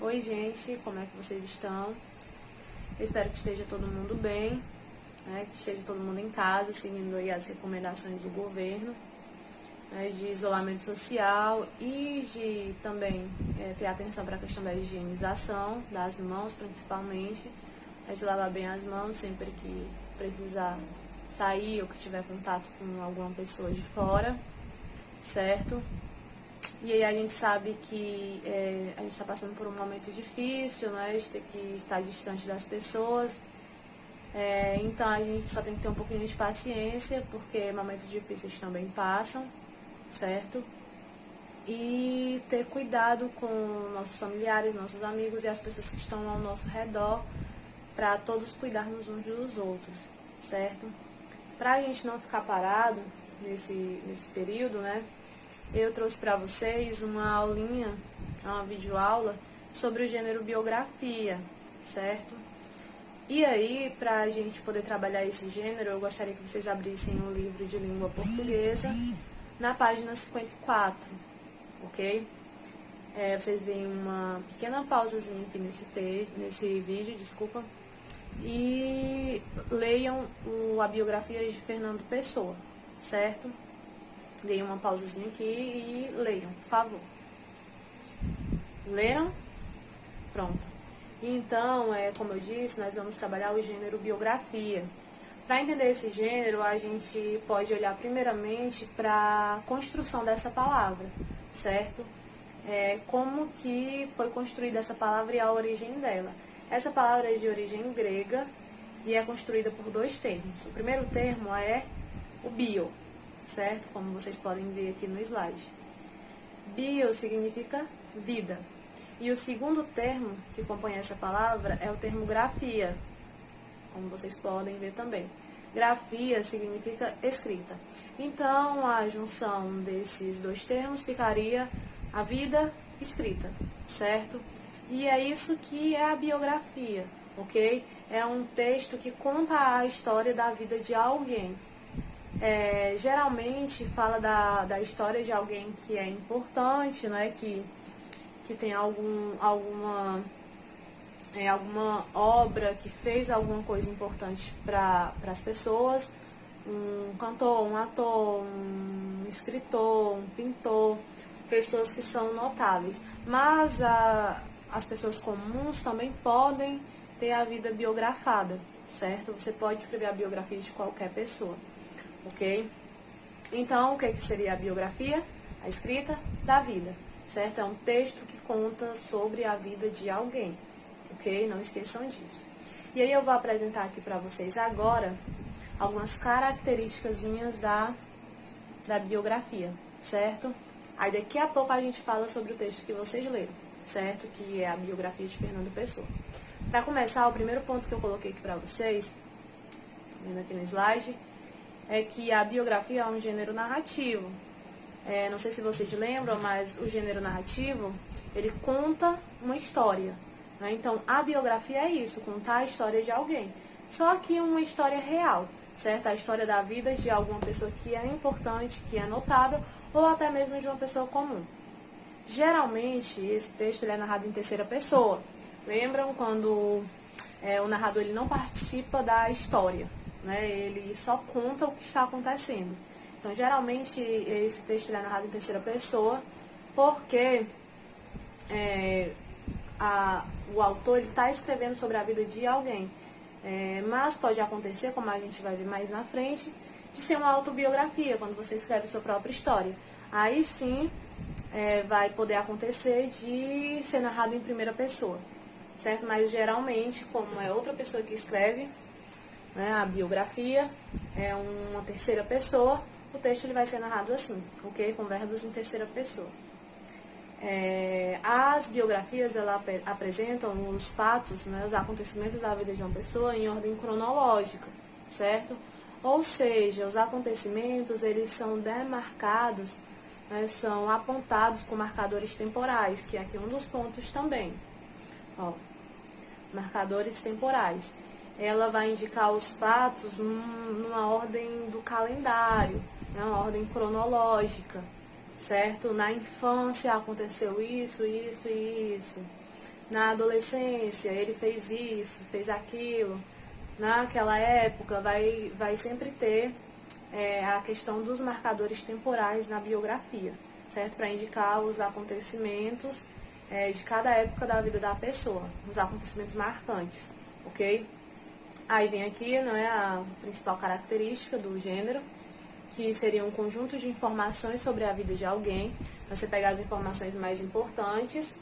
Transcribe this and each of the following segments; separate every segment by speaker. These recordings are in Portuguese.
Speaker 1: Oi, gente, como é que vocês estão? Eu espero que esteja todo mundo bem, né? Que esteja todo mundo em casa, seguindo aí as recomendações do governo, né? De isolamento social e de também ter atenção para a questão da higienização das mãos, principalmente, de lavar bem as mãos sempre que precisar sair ou que tiver contato com alguma pessoa de fora, certo? E aí a gente sabe que a gente está passando por um momento difícil, né? De ter que estar distante das pessoas. Então a gente só tem que ter um pouquinho de paciência, porque momentos difíceis também passam, certo? E ter cuidado com nossos familiares, nossos amigos e as pessoas que estão ao nosso redor, para todos cuidarmos uns dos outros, certo? Para a gente não ficar parado nesse período, né? Eu trouxe para vocês uma aulinha, uma videoaula sobre o gênero biografia, certo? E aí, para a gente poder trabalhar esse gênero, eu gostaria que vocês abrissem um livro de língua portuguesa na página 54, ok? Vocês deem uma pequena pausazinha aqui nesse vídeo, desculpa, e leiam a biografia de Fernando Pessoa, certo? Deem uma pausazinha aqui e leiam, por favor. Leram? Pronto. Então, como eu disse, nós vamos trabalhar o gênero biografia. Para entender esse gênero, a gente pode olhar primeiramente para a construção dessa palavra, certo? Como que foi construída essa palavra e a origem dela. Essa palavra é de origem grega e é construída por dois termos. O primeiro termo é o bio, certo? Como vocês podem ver aqui no slide. Bio significa vida. E o segundo termo que compõe essa palavra é o termo grafia, como vocês podem ver também. Grafia significa escrita. Então, a junção desses dois termos ficaria a vida escrita, certo? E é isso que é a biografia, ok? É um texto que conta a história da vida de alguém. Geralmente fala da história de alguém que é importante, né? Que tem alguma obra, que fez alguma coisa importante para as pessoas, um cantor, um ator, um escritor, um pintor, pessoas que são notáveis. Mas as pessoas comuns também podem ter a vida biografada, certo? Você pode escrever a biografia de qualquer pessoa, ok? Então, o que seria a biografia? A escrita da vida, certo? É um texto que conta sobre a vida de alguém, ok? Não esqueçam disso. E aí eu vou apresentar aqui para vocês agora algumas características da biografia, certo? Aí daqui a pouco a gente fala sobre o texto que vocês leram, certo? Que é a biografia de Fernando Pessoa. Para começar, o primeiro ponto que eu coloquei aqui para vocês, vendo aqui no slide, é que a biografia é um gênero narrativo. Não sei se vocês lembram, mas o gênero narrativo, ele conta uma história, né? Então, a biografia é isso, contar a história de alguém. Só que uma história real, certo? A história da vida de alguma pessoa que é importante, que é notável, ou até mesmo de uma pessoa comum. Geralmente, esse texto ele é narrado em terceira pessoa. Lembram quando o narrador ele não participa da história, né? Ele só conta o que está acontecendo. Então, geralmente, esse texto é narrado em terceira pessoa, porque o autor está escrevendo sobre a vida de alguém. Mas pode acontecer, como a gente vai ver mais na frente, de ser uma autobiografia, quando você escreve sua própria história. Aí sim, vai poder acontecer de ser narrado em primeira pessoa, certo? Mas geralmente, como é outra pessoa que escreve, né, a biografia é uma terceira pessoa, o texto ele vai ser narrado assim, ok? Com verbos em terceira pessoa. As biografias ela apresentam os fatos, né, os acontecimentos da vida de uma pessoa em ordem cronológica, certo? Ou seja, os acontecimentos eles são demarcados, né, são apontados com marcadores temporais, que é aqui um dos pontos também. Ó, marcadores temporais. Ela vai indicar os fatos numa ordem do calendário, né, uma ordem cronológica, certo? Na infância aconteceu isso, isso e isso. na adolescência ele fez isso, fez aquilo, naquela época vai sempre ter a questão dos marcadores temporais na biografia, certo? Para indicar os acontecimentos de cada época da vida da pessoa, os acontecimentos marcantes, ok? Aí vem aqui, não é, a principal característica do gênero, que seria um conjunto de informações sobre a vida de alguém. Você pega as informações mais importantes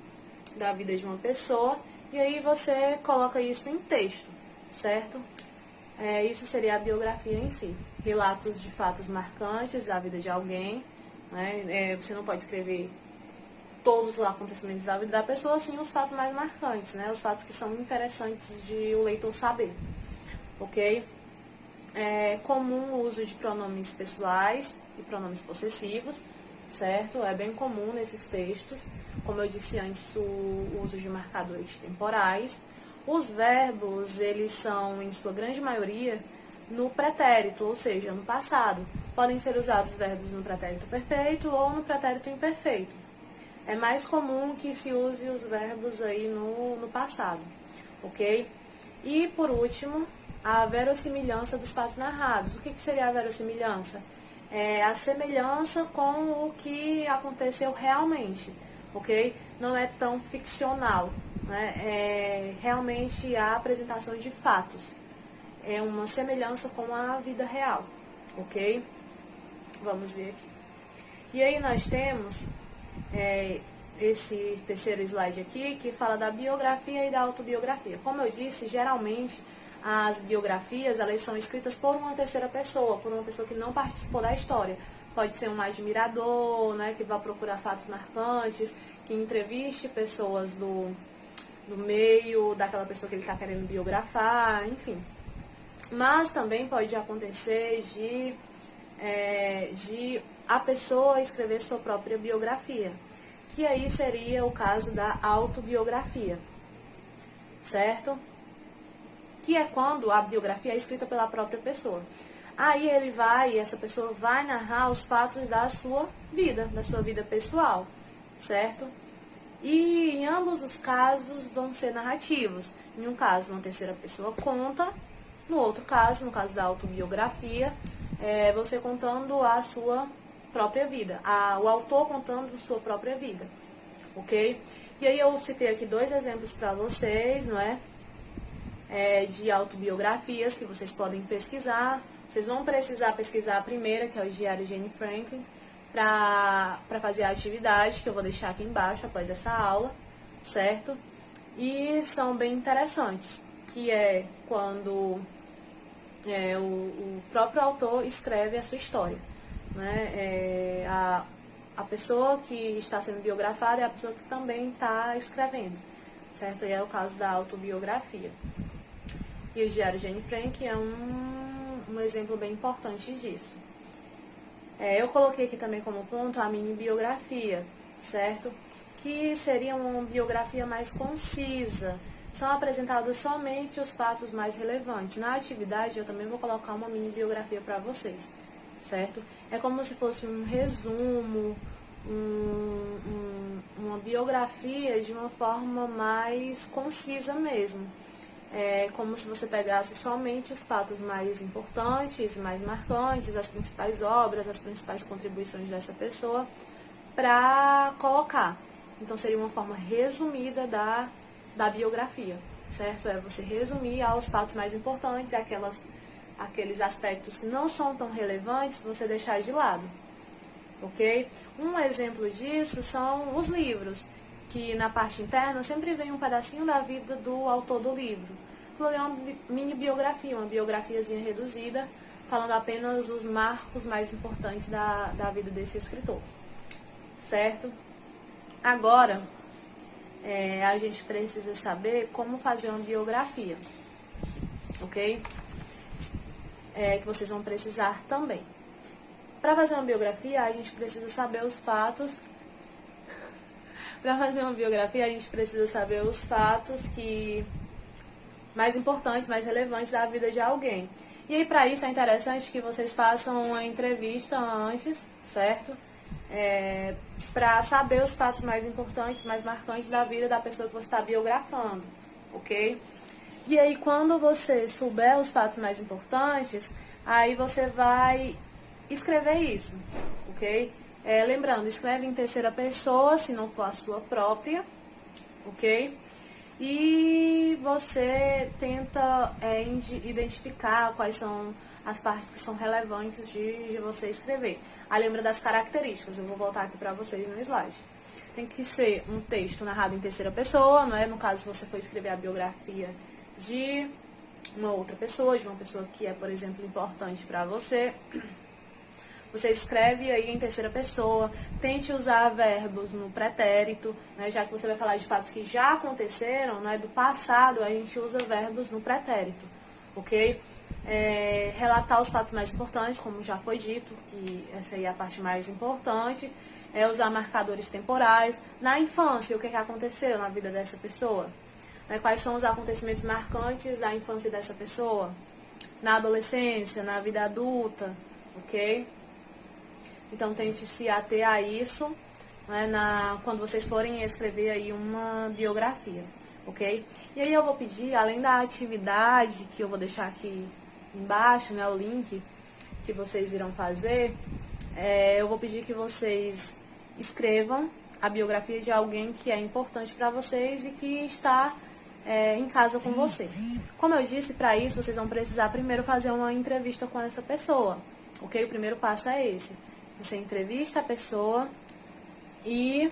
Speaker 1: da vida de uma pessoa e aí você coloca isso em texto, certo? Isso seria a biografia em si. Relatos de fatos marcantes da vida de alguém, né? Você não pode escrever todos os acontecimentos da vida da pessoa, sim os fatos mais marcantes, né? Os fatos que são interessantes de o leitor saber, ok? É comum o uso de pronomes pessoais e pronomes possessivos, certo? É bem comum nesses textos, como eu disse antes, o uso de marcadores temporais. Os verbos, eles são, em sua grande maioria, no pretérito, ou seja, no passado. Podem ser usados verbos no pretérito perfeito ou no pretérito imperfeito. É mais comum que se use os verbos aí no passado, ok? E, por último, a verossimilhança dos fatos narrados. O que seria a verossimilhança? É a semelhança com o que aconteceu realmente, ok? Não é tão ficcional, né? É realmente a apresentação de fatos. É uma semelhança com a vida real, ok? Vamos ver aqui. E aí nós temos esse terceiro slide aqui, que fala da biografia e da autobiografia. Como eu disse, geralmente as biografias, elas são escritas por uma terceira pessoa, por uma pessoa que não participou da história. Pode ser um admirador, né, que vai procurar fatos marcantes, que entreviste pessoas do meio daquela pessoa que ele está querendo biografar, enfim. Mas também pode acontecer de a pessoa escrever sua própria biografia, que aí seria o caso da autobiografia, certo? Que é quando a biografia é escrita pela própria pessoa. Aí essa pessoa vai narrar os fatos da sua vida pessoal, certo? E em ambos os casos vão ser narrativos. Em um caso, uma terceira pessoa conta, no outro caso, no caso da autobiografia, você contando a sua própria vida, o autor contando sua própria vida, ok? E aí eu citei aqui 2 exemplos para vocês, não é? De autobiografias que vocês podem pesquisar. Vocês vão precisar pesquisar a primeira, que é o Diário de Anne Frank, para fazer a atividade, que eu vou deixar aqui embaixo após essa aula, certo? E são bem interessantes, que é quando o próprio autor escreve a sua história, né? A pessoa que está sendo biografada é a pessoa que também está escrevendo, certo? E é o caso da autobiografia. E o Diário de Anne Frank é um exemplo bem importante disso. Eu coloquei aqui também como ponto a mini biografia, certo? Que seria uma biografia mais concisa. São apresentados somente os fatos mais relevantes. Na atividade eu também vou colocar uma mini biografia para vocês, certo? É como se fosse um resumo, uma biografia de uma forma mais concisa mesmo. É como se você pegasse somente os fatos mais importantes, mais marcantes, as principais obras, as principais contribuições dessa pessoa, para colocar. Então, seria uma forma resumida da biografia, certo? É você resumir aos fatos mais importantes, aqueles aspectos que não são tão relevantes, você deixar de lado, ok? Um exemplo disso são os livros, que na parte interna sempre vem um pedacinho da vida do autor do livro. Aquilo é uma mini biografia, uma biografiazinha reduzida, falando apenas os marcos mais importantes da vida desse escritor, certo? Agora, a gente precisa saber como fazer uma biografia, ok? Que vocês vão precisar também. Para fazer uma biografia, a gente precisa saber os fatos. Para fazer uma biografia, a gente precisa saber os fatos mais importantes, mais relevantes da vida de alguém. E aí, para isso, é interessante que vocês façam uma entrevista antes, certo? para saber os fatos mais importantes, mais marcantes da vida da pessoa que você está biografando, ok? E aí, quando você souber os fatos mais importantes, aí você vai escrever isso, ok? Lembrando, escreve em terceira pessoa, se não for a sua própria, ok? E você tenta identificar quais são as partes que são relevantes de você escrever. Aí lembra das características, eu vou voltar aqui para vocês no slide. Tem que ser um texto narrado em terceira pessoa, não é? No caso, se você for escrever a biografia de uma outra pessoa, de uma pessoa que é, por exemplo, importante para você, você escreve aí em terceira pessoa, tente usar verbos no pretérito, né, já que você vai falar de fatos que já aconteceram, né, do passado, a gente usa verbos no pretérito, ok? Relatar os fatos mais importantes, como já foi dito, que essa aí é a parte mais importante, usar marcadores temporais. Na infância, o que aconteceu na vida dessa pessoa? Quais são os acontecimentos marcantes da infância dessa pessoa? Na adolescência, na vida adulta, ok? Então, tente se ater a isso, né, quando vocês forem escrever aí uma biografia, ok? E aí eu vou pedir, além da atividade, que eu vou deixar aqui embaixo, né, o link que vocês irão fazer, eu vou pedir que vocês escrevam a biografia de alguém que é importante para vocês e que está em casa com você. Como eu disse, para isso vocês vão precisar primeiro fazer uma entrevista com essa pessoa, ok? O primeiro passo é esse. Você entrevista a pessoa e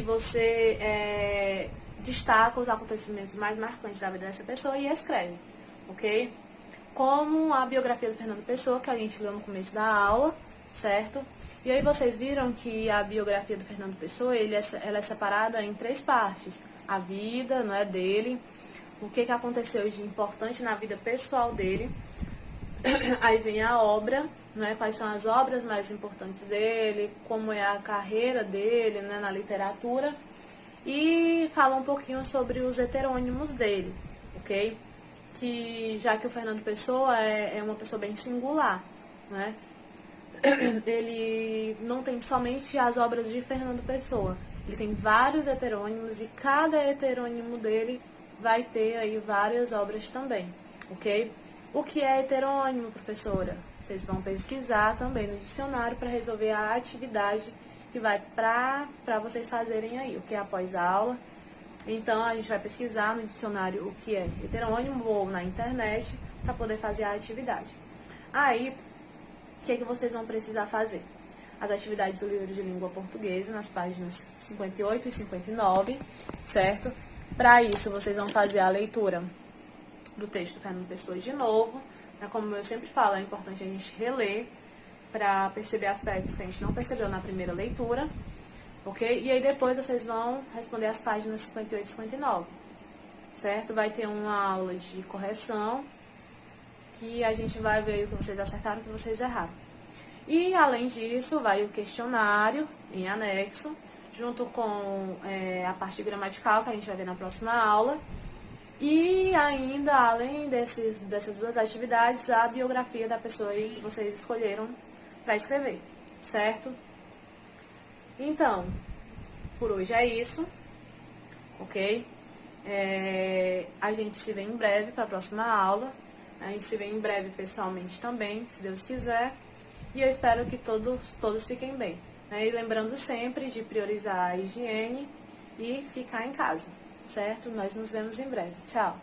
Speaker 1: você destaca os acontecimentos mais marcantes da vida dessa pessoa e escreve, ok? Como a biografia do Fernando Pessoa, que a gente leu no começo da aula, certo? E aí vocês viram que a biografia do Fernando Pessoa, ela é separada em 3 partes. A vida, não é, dele, o que aconteceu de importante na vida pessoal dele, aí vem a obra, né, quais são as obras mais importantes dele, como é a carreira dele, né, na literatura, e fala um pouquinho sobre os heterônimos dele, ok? Que, já que o Fernando Pessoa é uma pessoa bem singular, né? Ele não tem somente as obras de Fernando Pessoa, ele tem vários heterônimos e cada heterônimo dele vai ter aí várias obras também, ok? O que é heterônimo, professora? Vocês vão pesquisar também no dicionário para resolver a atividade que vai para vocês fazerem aí, o que é após a aula. Então, a gente vai pesquisar no dicionário o que é heterônimo ou na internet para poder fazer a atividade. Aí, o que vocês vão precisar fazer? As atividades do livro de língua portuguesa, nas páginas 58 e 59, certo? Para isso, vocês vão fazer a leitura do texto do Fernando Pessoa de novo. Como eu sempre falo, é importante a gente reler para perceber aspectos que a gente não percebeu na primeira leitura, ok? E aí depois vocês vão responder as páginas 58 e 59, certo? Vai ter uma aula de correção, que a gente vai ver o que vocês acertaram e o que vocês erraram. E, além disso, vai o questionário em anexo, junto com a parte gramatical, que a gente vai ver na próxima aula. E ainda, além dessas 2 atividades, a biografia da pessoa aí que vocês escolheram para escrever, certo? Então, por hoje é isso, ok? A gente se vê em breve para a próxima aula. A gente se vê em breve pessoalmente também, se Deus quiser. E eu espero que todos fiquem bem, né? E lembrando sempre de priorizar a higiene e ficar em casa, certo? Nós nos vemos em breve. Tchau!